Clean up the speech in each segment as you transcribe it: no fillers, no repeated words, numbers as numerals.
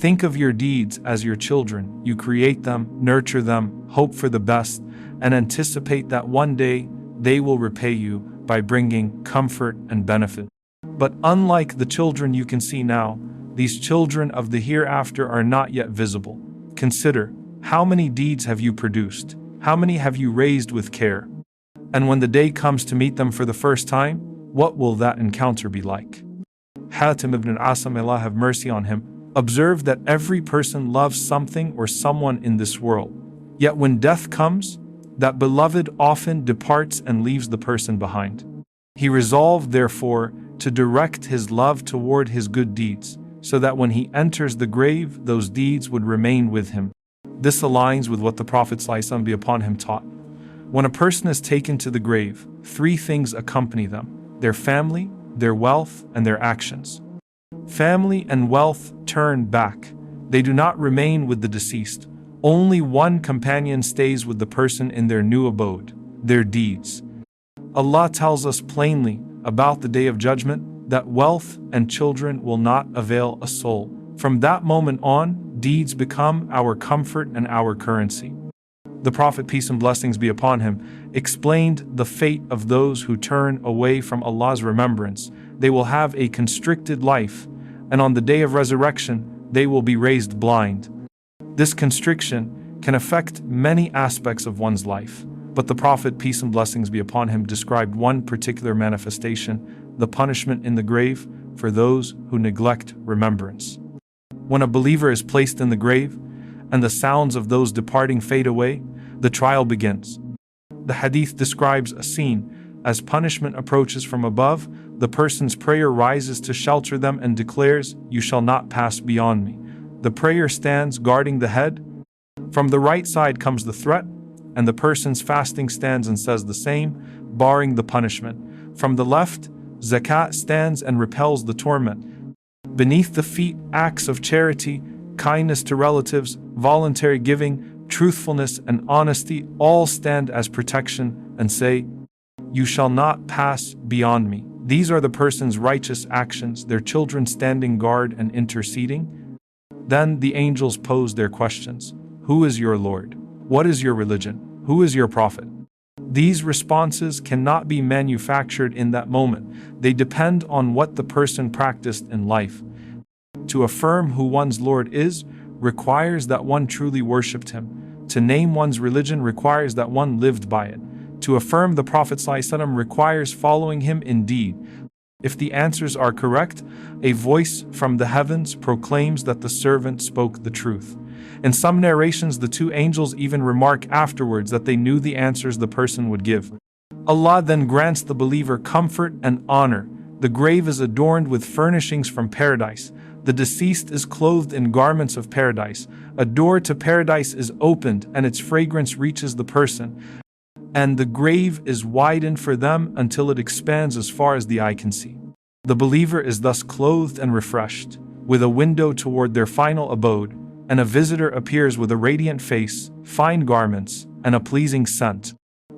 Think of your deeds as your children. You create them, nurture them, hope for the best, and anticipate that one day they will repay you by bringing comfort and benefit. But unlike the children you can see now, these children of the hereafter are not yet visible. Consider, how many deeds have you produced? How many have you raised with care? And when the day comes to meet them for the first time, what will that encounter be like? Hatim ibn al-Asam, Allah have mercy on him, observed that every person loves something or someone in this world. Yet when death comes, that beloved often departs and leaves the person behind. He resolved, therefore, to direct his love toward his good deeds, so that when he enters the grave, those deeds would remain with him. This aligns with what the Prophet ﷺ be upon him taught. When a person is taken to the grave, 3 things accompany them: their family, their wealth, and their actions. Family and wealth turn back. They do not remain with the deceased. Only one companion stays with the person in their new abode: their deeds. Allah tells us plainly about the Day of Judgment that wealth and children will not avail a soul. From that moment on, deeds become our comfort and our currency. The Prophet, peace and blessings be upon him, explained the fate of those who turn away from Allah's remembrance. They will have a constricted life, and on the day of resurrection, they will be raised blind. This constriction can affect many aspects of one's life, but the Prophet, peace and blessings be upon him, described one particular manifestation: the punishment in the grave for those who neglect remembrance. When a believer is placed in the grave, and the sounds of those departing fade away, the trial begins. The hadith describes a scene. As punishment approaches from above, the person's prayer rises to shelter them and declares, "You shall not pass beyond me." The prayer stands guarding the head. From the right side comes the threat, and the person's fasting stands and says the same, barring the punishment. From the left, zakat stands and repels the torment. Beneath the feet, acts of charity, kindness to relatives, voluntary giving, truthfulness, and honesty all stand as protection and say, "You shall not pass beyond me." These are the person's righteous actions, their children standing guard and interceding. Then the angels pose their questions. Who is your Lord? What is your religion? Who is your prophet? These responses cannot be manufactured in that moment. They depend on what the person practiced in life. To affirm who one's Lord is requires that one truly worshipped him. To name one's religion requires that one lived by it. To affirm the Prophet ﷺ requires following him indeed. If the answers are correct, a voice from the heavens proclaims that the servant spoke the truth. In some narrations, the 2 angels even remark afterwards that they knew the answers the person would give. Allah then grants the believer comfort and honor. The grave is adorned with furnishings from paradise. The deceased is clothed in garments of paradise. A door to paradise is opened and its fragrance reaches the person. And the grave is widened for them until it expands as far as the eye can see. The believer is thus clothed and refreshed, with a window toward their final abode, and a visitor appears with a radiant face, fine garments, and a pleasing scent.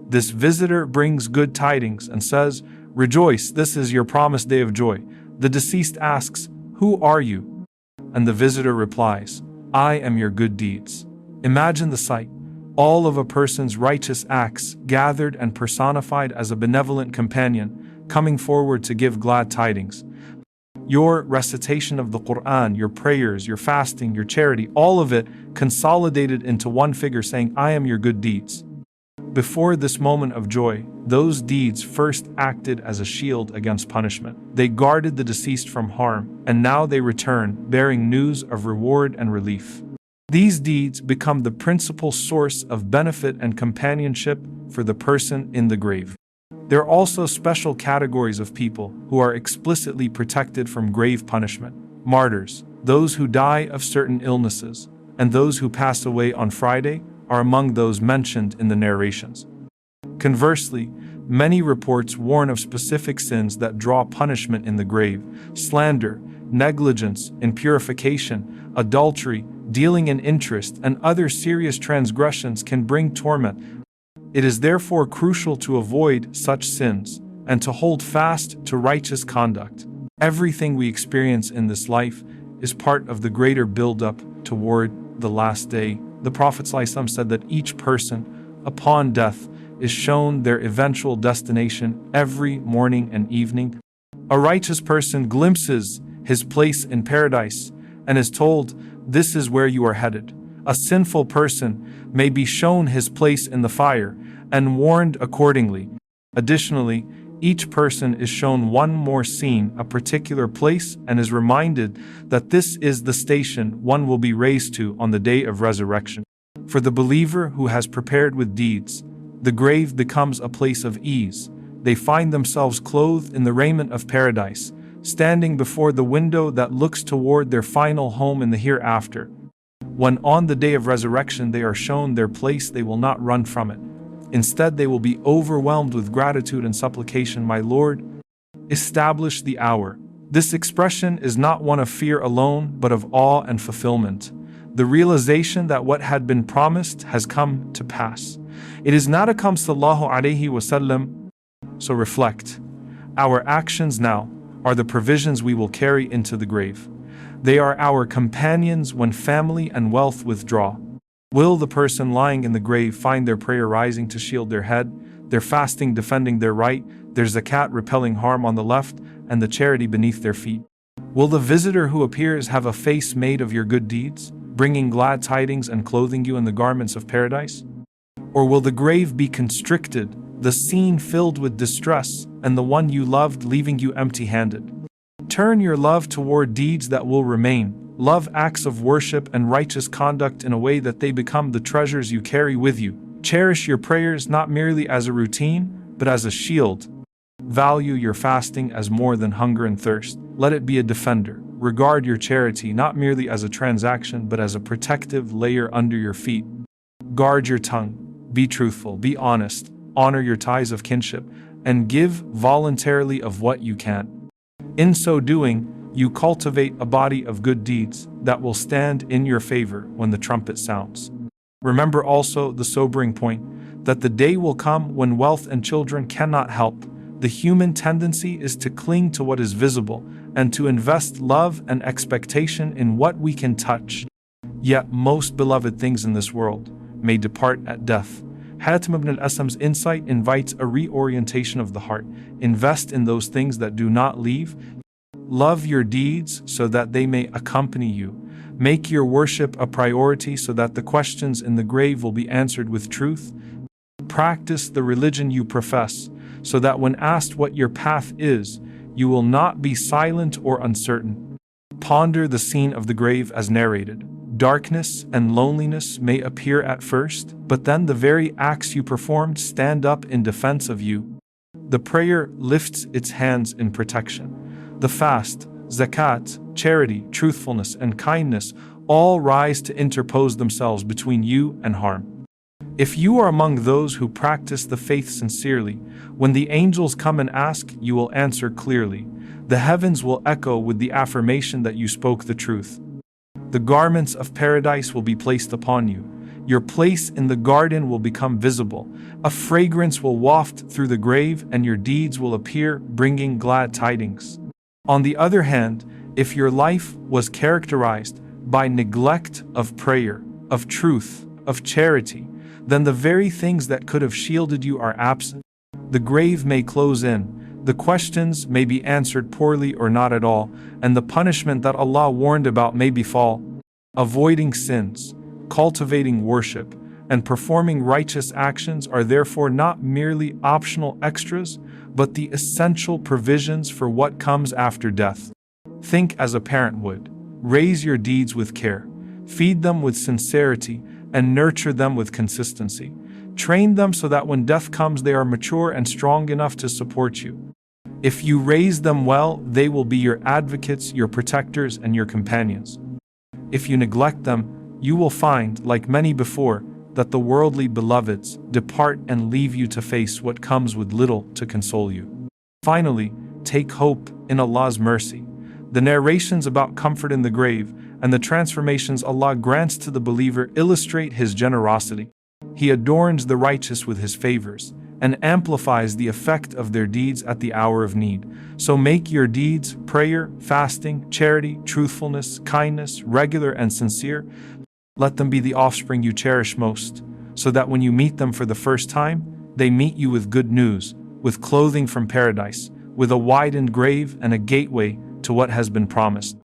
This visitor brings good tidings and says, "Rejoice, this is your promised day of joy." The deceased asks, "Who are you?" And the visitor replies, "I am your good deeds." Imagine the sight. All of a person's righteous acts gathered and personified as a benevolent companion, coming forward to give glad tidings. Your recitation of the Quran, your prayers, your fasting, your charity, all of it consolidated into one figure saying, "I am your good deeds." Before this moment of joy, those deeds first acted as a shield against punishment. They guarded the deceased from harm, and now they return, bearing news of reward and relief. These deeds become the principal source of benefit and companionship for the person in the grave. There are also special categories of people who are explicitly protected from grave punishment: martyrs, those who die of certain illnesses, and those who pass away on Friday are among those mentioned in the narrations. Conversely, many reports warn of specific sins that draw punishment in the grave: slander, negligence, impurification, adultery, dealing in interest, and other serious transgressions can bring torment. It is therefore crucial to avoid such sins and to hold fast to righteous conduct. Everything we experience in this life is part of the greater build-up toward the last day. The Prophet ﷺ said that each person, upon death, is shown their eventual destination every morning and evening. A righteous person glimpses his place in paradise and is told, "This is where you are headed." A sinful person may be shown his place in the fire and warned accordingly. Additionally, each person is shown one more scene, a particular place, and is reminded that this is the station one will be raised to on the day of resurrection. For the believer who has prepared with deeds, the grave becomes a place of ease. They find themselves clothed in the raiment of paradise, standing before the window that looks toward their final home in the hereafter. When on the day of resurrection they are shown their place, they will not run from it. Instead, they will be overwhelmed with gratitude and supplication. "My Lord, establish the hour." This expression is not one of fear alone, but of awe and fulfillment. The realization that what had been promised has come to pass. It is Nabi sallallahu alayhi wasallam. So reflect. Our actions now are the provisions we will carry into the grave. They are our companions when family and wealth withdraw. Will the person lying in the grave find their prayer rising to shield their head, their fasting defending their right, their zakat repelling harm on the left, and the charity beneath their feet? Will the visitor who appears have a face made of your good deeds, bringing glad tidings and clothing you in the garments of paradise? Or will the grave be constricted, the scene filled with distress, and the one you loved leaving you empty-handed? Turn your love toward deeds that will remain. Love acts of worship and righteous conduct in a way that they become the treasures you carry with you. Cherish your prayers not merely as a routine, but as a shield. Value your fasting as more than hunger and thirst. Let it be a defender. Regard your charity not merely as a transaction, but as a protective layer under your feet. Guard your tongue. Be truthful. Be honest. Honor your ties of kinship, and give voluntarily of what you can. In so doing, you cultivate a body of good deeds that will stand in your favor when the trumpet sounds. Remember also the sobering point that the day will come when wealth and children cannot help. The human tendency is to cling to what is visible and to invest love and expectation in what we can touch. Yet most beloved things in this world may depart at death. Hatim ibn al-Asam's insight invites a reorientation of the heart. Invest in those things that do not leave. Love your deeds so that they may accompany you. Make your worship a priority so that the questions in the grave will be answered with truth. Practice the religion you profess so that when asked what your path is, you will not be silent or uncertain. Ponder the scene of the grave as narrated. Darkness and loneliness may appear at first, but then the very acts you performed stand up in defense of you. The prayer lifts its hands in protection. The fast, zakat, charity, truthfulness, and kindness all rise to interpose themselves between you and harm. If you are among those who practice the faith sincerely, when the angels come and ask, you will answer clearly. The heavens will echo with the affirmation that you spoke the truth. The garments of paradise will be placed upon you. Your place in the garden will become visible. A fragrance will waft through the grave, and your deeds will appear, bringing glad tidings. On the other hand, if your life was characterized by neglect of prayer, of truth, of charity, then the very things that could have shielded you are absent. The grave may close in, the questions may be answered poorly or not at all, and the punishment that Allah warned about may befall. Avoiding sins, cultivating worship, and performing righteous actions are therefore not merely optional extras, but the essential provisions for what comes after death. Think as a parent would. Raise your deeds with care, feed them with sincerity, and nurture them with consistency. Train them so that when death comes they are mature and strong enough to support you. If you raise them well, they will be your advocates, your protectors, and your companions. If you neglect them, you will find, like many before, that the worldly beloveds depart and leave you to face what comes with little to console you. Finally, take hope in Allah's mercy. The narrations about comfort in the grave and the transformations Allah grants to the believer illustrate His generosity. He adorns the righteous with His favors, and amplifies the effect of their deeds at the hour of need. So make your deeds, prayer, fasting, charity, truthfulness, kindness, regular and sincere. Let them be the offspring you cherish most, so that when you meet them for the first time, they meet you with good news, with clothing from paradise, with a widened grave and a gateway to what has been promised.